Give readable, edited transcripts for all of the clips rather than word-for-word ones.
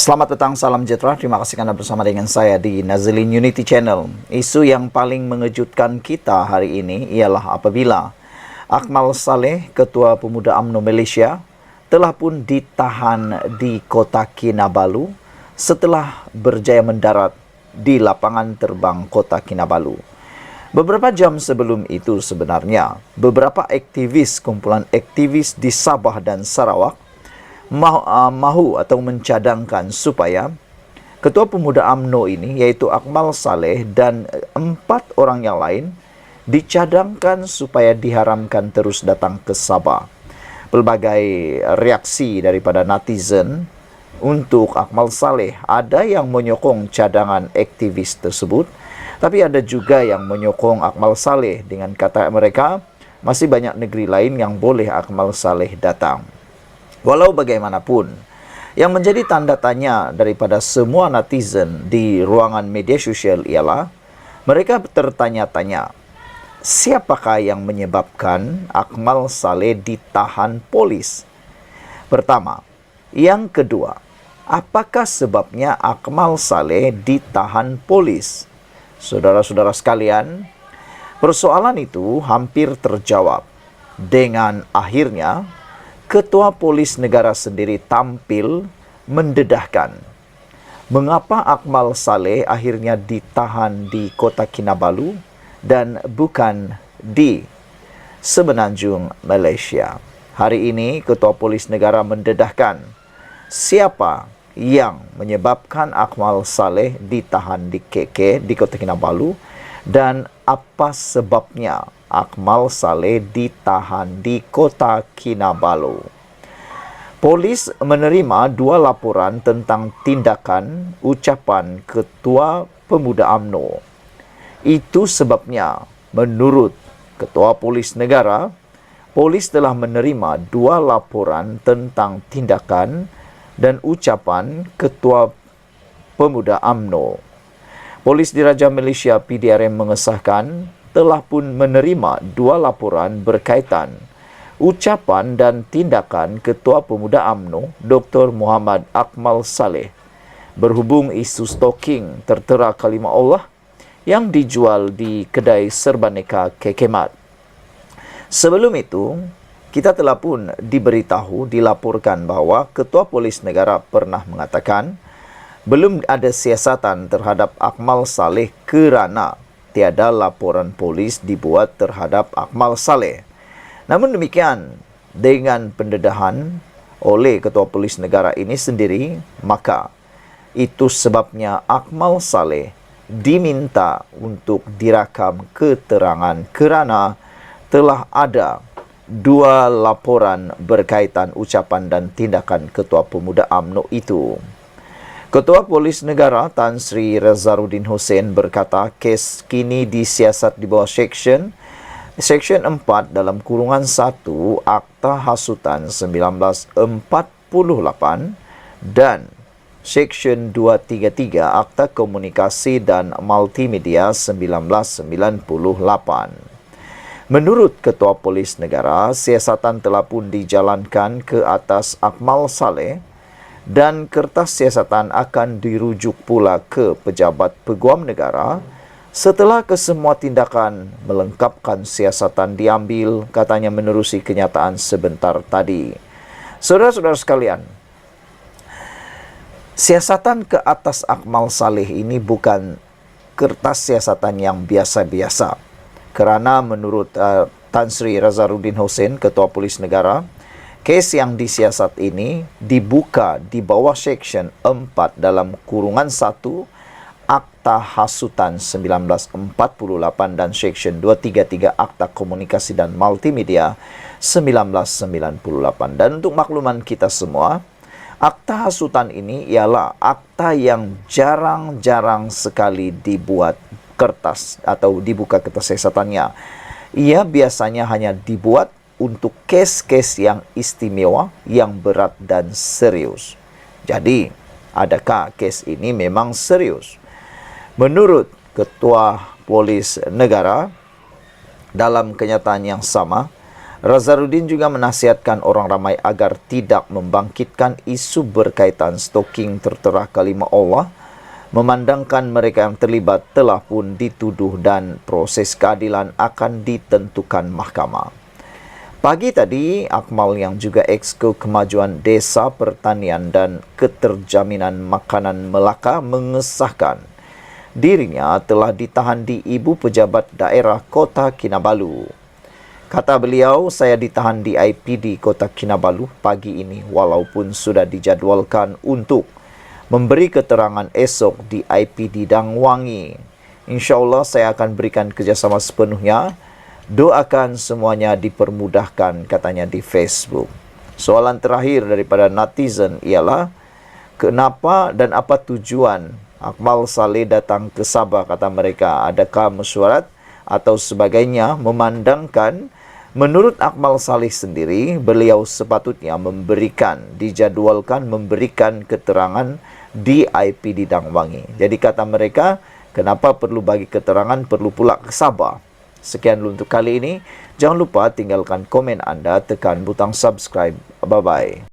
Selamat petang, salam sejahtera. Terima kasih Anda bersama dengan saya di Nazilin Unity Channel. Isu yang paling mengejutkan kita hari ini ialah apabila Akmal Saleh, Ketua Pemuda UMNO Malaysia, telah pun ditahan di Kota Kinabalu setelah berjaya mendarat di lapangan terbang Kota Kinabalu. Beberapa jam sebelum itu sebenarnya, beberapa aktivis, kumpulan aktivis di Sabah dan Sarawak mahu atau mencadangkan supaya Ketua Pemuda UMNO ini, iaitu Akmal Saleh dan 4 orang yang lain, dicadangkan supaya diharamkan terus datang ke Sabah. Pelbagai reaksi daripada netizen untuk Akmal Saleh, ada yang menyokong cadangan aktivis tersebut, tapi ada juga yang menyokong Akmal Saleh dengan kata mereka, masih banyak negeri lain yang boleh Akmal Saleh datang. Walau bagaimanapun, yang menjadi tanda tanya daripada semua netizen di ruangan media sosial ialah mereka tertanya-tanya, siapakah yang menyebabkan Akmal Saleh ditahan polis? Pertama. Yang kedua, apakah sebabnya Akmal Saleh ditahan polis? Saudara-saudara sekalian, persoalan itu hampir terjawab dengan akhirnya Ketua Polis Negara sendiri tampil mendedahkan mengapa Akmal Saleh akhirnya ditahan di Kota Kinabalu dan bukan di Semenanjung, Malaysia. Hari ini Ketua Polis Negara mendedahkan siapa yang menyebabkan Akmal Saleh ditahan di KK, di Kota Kinabalu, dan apa sebabnya Akmal Saleh ditahan di Kota Kinabalu. Polis menerima 2 laporan tentang tindakan ucapan Ketua Pemuda UMNO. Itu sebabnya menurut Ketua Polis Negara, polis telah menerima 2 laporan tentang tindakan dan ucapan Ketua Pemuda UMNO. Polis Diraja Malaysia PDRM mengesahkan telah pun menerima 2 laporan berkaitan ucapan dan tindakan Ketua Pemuda UMNO Dr. Muhammad Akmal Saleh berhubung isu stalking tertera kalimah Allah yang dijual di kedai serbaneka Kekemat. Sebelum itu, kita telah pun dilaporkan bahawa Ketua Polis Negara pernah mengatakan belum ada siasatan terhadap Akmal Saleh kerana tiada laporan polis dibuat terhadap Akmal Saleh. Namun demikian, dengan pendedahan oleh Ketua Polis Negara ini sendiri, maka itu sebabnya Akmal Saleh diminta untuk dirakam keterangan kerana telah ada 2 laporan berkaitan ucapan dan tindakan Ketua Pemuda UMNO itu. Ketua Polis Negara Tan Sri Razaruddin Hussein berkata kes kini disiasat di bawah Seksyen 4 dalam kurungan 1 Akta Hasutan 1948 dan Seksyen 233 Akta Komunikasi dan Multimedia 1998. Menurut Ketua Polis Negara, siasatan telah pun dijalankan ke atas Akmal Saleh dan kertas siasatan akan dirujuk pula ke pejabat peguam negara setelah kesemua tindakan melengkapkan siasatan diambil, katanya menerusi kenyataan sebentar tadi. Saudara-saudara sekalian, siasatan ke atas Akmal Saleh ini bukan kertas siasatan yang biasa-biasa. Kerana menurut Tan Sri Razaruddin Hussein, Ketua Polis Negara, kes yang disiasat ini dibuka di bawah Seksyen 4 dalam kurungan 1 Akta Hasutan 1948 dan Seksyen 233 Akta Komunikasi dan Multimedia 1998. Dan untuk makluman kita semua, Akta Hasutan ini ialah akta yang jarang-jarang sekali dibuat kertas atau dibuka kertas siasatannya. Ia biasanya hanya dibuat untuk kes-kes yang istimewa, yang berat dan serius. Jadi, adakah kes ini memang serius? Menurut Ketua Polis Negara, dalam kenyataan yang sama, Nazarudin juga menasihatkan orang ramai agar tidak membangkitkan isu berkaitan stalking tertera kalimah Allah, memandangkan mereka yang terlibat telah pun dituduh dan proses keadilan akan ditentukan mahkamah. Pagi tadi, Akmal yang juga Exco Kemajuan Desa Pertanian dan Keterjaminan Makanan Melaka mengesahkan dirinya telah ditahan di Ibu Pejabat Daerah Kota Kinabalu. Kata beliau, saya ditahan di IPD Kota Kinabalu pagi ini walaupun sudah dijadualkan untuk memberi keterangan esok di IPD Dangwangi. InsyaAllah saya akan berikan kerjasama sepenuhnya. Doakan semuanya dipermudahkan, katanya di Facebook. Soalan terakhir daripada netizen ialah, kenapa dan apa tujuan Akmal Saleh datang ke Sabah, kata mereka. Adakah mesyuarat atau sebagainya, memandangkan menurut Akmal Saleh sendiri, beliau sepatutnya dijadualkan memberikan keterangan di IPD Dangwangi. Jadi kata mereka, kenapa perlu bagi keterangan, perlu pula ke Sabah. Sekian dulu untuk kali ini. Jangan lupa tinggalkan komen anda, tekan butang subscribe. Bye-bye.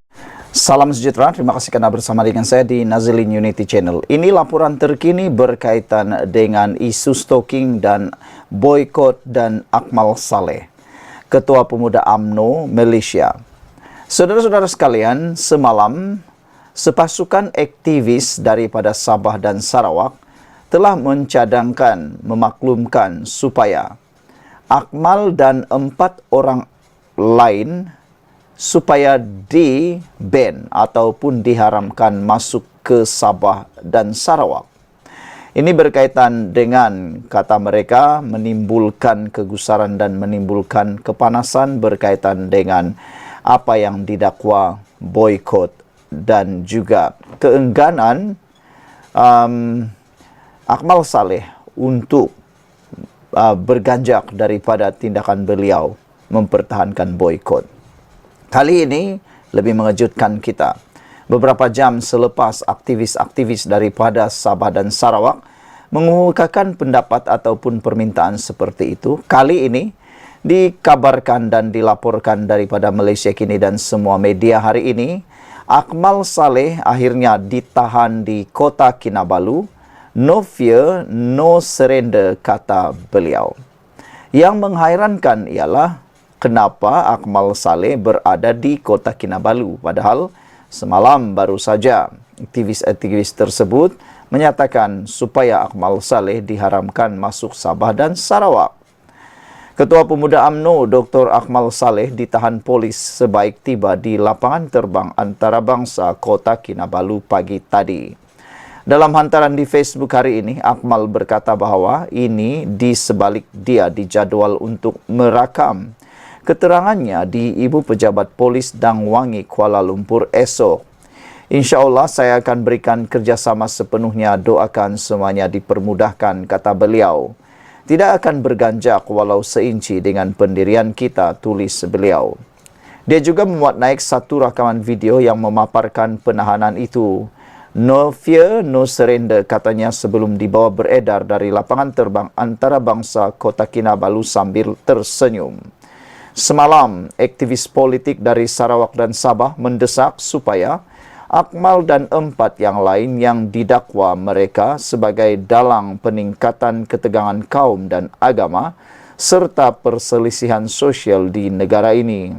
Salam sejahtera, terima kasih kerana bersama dengan saya di Nazilin Unity Channel. Ini laporan terkini berkaitan dengan isu stalking dan boykot dan Akmal Saleh, Ketua Pemuda UMNO Malaysia. Saudara-saudara sekalian, semalam sepasukan aktivis daripada Sabah dan Sarawak telah memaklumkan supaya Akmal dan 4 orang lain supaya di-ban ataupun diharamkan masuk ke Sabah dan Sarawak. Ini berkaitan dengan, kata mereka, menimbulkan kegusaran dan menimbulkan kepanasan berkaitan dengan apa yang didakwa boykot dan juga keengganan Akmal Saleh untuk berganjak daripada tindakan beliau mempertahankan boykot. Kali ini lebih mengejutkan kita. Beberapa jam selepas aktivis-aktivis daripada Sabah dan Sarawak mengemukakan pendapat ataupun permintaan seperti itu, kali ini dikabarkan dan dilaporkan daripada Malaysia Kini dan semua media hari ini, Akmal Saleh akhirnya ditahan di Kota Kinabalu. No fear, no surrender, kata beliau. Yang menghairankan ialah kenapa Akmal Saleh berada di Kota Kinabalu, padahal semalam baru saja aktivis-aktivis tersebut menyatakan supaya Akmal Saleh diharamkan masuk Sabah dan Sarawak. Ketua Pemuda UMNO Dr. Akmal Saleh ditahan polis sebaik tiba di lapangan terbang antarabangsa Kota Kinabalu pagi tadi. Dalam hantaran di Facebook hari ini, Akmal berkata bahawa ini di sebalik dia dijadual untuk merakam keterangannya di Ibu Pejabat Polis Dangwangi, Kuala Lumpur esok. InsyaAllah saya akan berikan kerjasama sepenuhnya, doakan semuanya dipermudahkan, kata beliau. Tidak akan berganjak walau seinci dengan pendirian kita, tulis beliau. Dia juga memuat naik satu rakaman video yang memaparkan penahanan itu. No fear, no surrender, katanya sebelum dibawa beredar dari lapangan terbang antarabangsa Kota Kinabalu sambil tersenyum. Semalam, aktivis politik dari Sarawak dan Sabah mendesak supaya Akmal dan 4 yang lain yang didakwa mereka sebagai dalang peningkatan ketegangan kaum dan agama serta perselisihan sosial di negara ini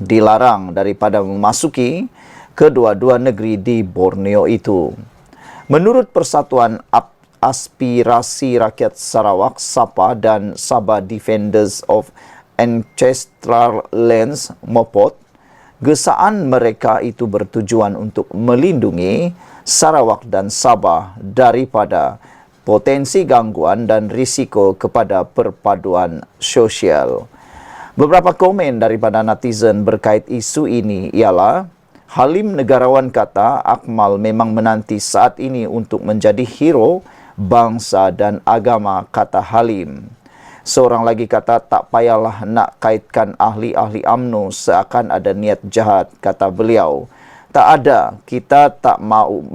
dilarang daripada memasuki kedua-dua negeri di Borneo itu. Menurut Persatuan Aspirasi Rakyat Sarawak, SAPA, dan Sabah Defenders of Ancestral Lands, MOPOT, gesaan mereka itu bertujuan untuk melindungi Sarawak dan Sabah daripada potensi gangguan dan risiko kepada perpaduan sosial. Beberapa komen daripada netizen berkait isu ini ialah, Halim Negarawan kata Akmal memang menanti saat ini untuk menjadi hero bangsa dan agama, kata Halim. Seorang lagi kata, tak payahlah nak kaitkan ahli-ahli UMNO seakan ada niat jahat, kata beliau. Tak ada, kita tak mau,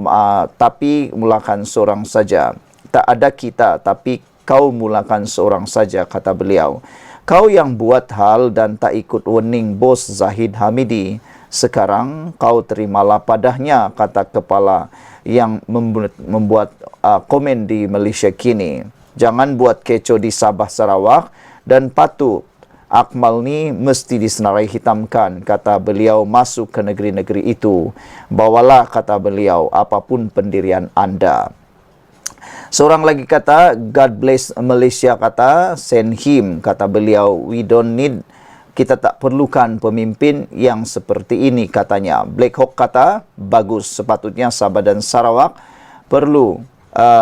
tapi mulakan seorang saja. Tak ada kita, tapi kau mulakan seorang saja, kata beliau. Kau yang buat hal dan tak ikut warning bos Zahid Hamidi, sekarang kau terimalah padahnya, kata kepala yang membuat komen di Malaysia kini. Jangan buat kecoh di Sabah Sarawak dan patut Akmal ni mesti disenarai hitamkan, kata beliau masuk ke negeri-negeri itu. Bawalah, kata beliau, apapun pendirian anda. Seorang lagi kata, God bless Malaysia, kata, send him, kata beliau, we don't need, kita tak perlukan pemimpin yang seperti ini, katanya. Black Hawk kata, bagus, sepatutnya Sabah dan Sarawak perlu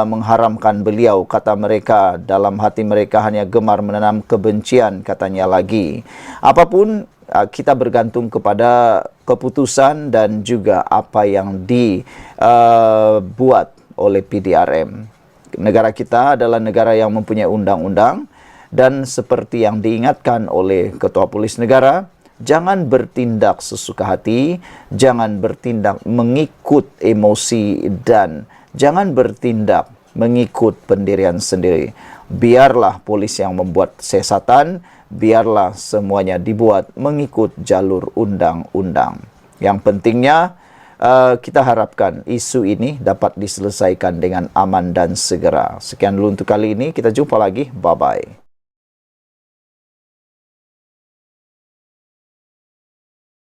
mengharamkan beliau, kata mereka. Dalam hati mereka hanya gemar menanam kebencian, katanya lagi. Apapun, kita bergantung kepada keputusan dan juga apa yang dibuat oleh PDRM. Negara kita adalah negara yang mempunyai undang-undang, dan seperti yang diingatkan oleh Ketua Polis Negara, jangan bertindak sesuka hati, jangan bertindak mengikut emosi, dan jangan bertindak mengikut pendirian sendiri. Biarlah polis yang membuat siasatan, biarlah semuanya dibuat mengikut jalur undang-undang. Yang pentingnya, kita harapkan isu ini dapat diselesaikan dengan aman dan segera. Sekian dulu untuk kali ini, kita jumpa lagi, bye-bye.